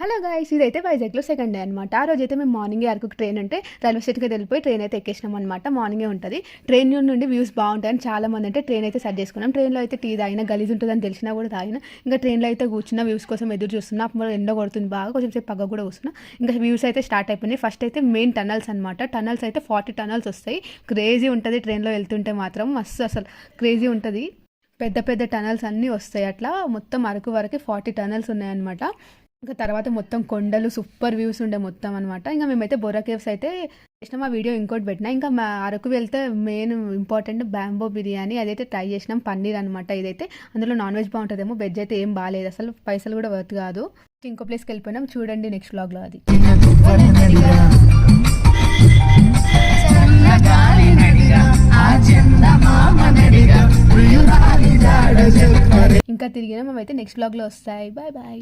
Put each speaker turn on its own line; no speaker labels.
Hello guys, ఇదైతే వైజాగ్లో second day అనమాట. ఆ రోజు అయితే మేము మార్నింగే అరకుకి ట్రైన్ అంటే రైల్వే స్టేషన్కి వెళ్ళిపోయి ట్రైన్ అయితే ఎక్కేసినాం అనమాట. మార్నింగే ఉంటుంది ట్రైన్ నుండి వ్యూస్ బాగుంటాయని చాలా మంది అంటే ట్రైన్ అయితే సెట్ చేసుకున్నాం. ట్రైన్లో అయితే టీ తాగిన గలీజ్ ఉంటుందని తెలిసినా కూడా తాగిన. ఇంకా ట్రైన్లో అయితే కూర్చున్న వ్యూస్ కోసం ఎదురు చూస్తున్నా. అప్పుడు ఎండ కొడుతుంది బాగా, కొంచెం సేపు పగ్గ కూడా కూర్చున్నా. ఇంకా వ్యూస్ అయితే స్టార్ట్ అయిపోయినాయి. ఫస్ట్ అయితే మెయిన్ టనల్స్ అనమాట. టనల్స్ అయితే 40 టనల్స్ వస్తాయి. క్రేజీ ఉంటుంది ట్రైన్లో వెళ్తుంటే మాత్రం, మస్తు అసలు క్రేజీ ఉంటుంది. పెద్ద పెద్ద టనల్స్ అన్నీ వస్తాయి. అట్లా మొత్తం అరకు వరకు 40 టనల్స్ ఉన్నాయన్నమాట. ఇంకా తర్వాత మొత్తం కొండలు, సూపర్ వ్యూస్ ఉండే మొత్తం అనమాట. ఇంకా మేమైతే బొర్రా కేవ్స్ అయితే చేసినాం. ఆ వీడియో ఇంకోటి పెట్టినా. ఇంకా మా అరకు వెళ్తే మెయిన్ ఇంపార్టెంట్ బ్యాంబో బిర్యానీ, అదైతే ట్రై చేసినాం. పన్నీర్ అనమాట. ఇదైతే అందులో నాన్ వెజ్ బాగుంటుందేమో, వెజ్ అయితే ఏం బాగాలేదు అసలు, పైసలు కూడా వర్త్ కాదు. ఇంకో ప్లేస్కి వెళ్ళిపోయినాం, చూడండి నెక్స్ట్ వ్లాగ్లో అది. ఇంకా తిరిగినా మేమైతే నెక్స్ట్ వ్లాగ్లో వస్తాయి. Bye bye.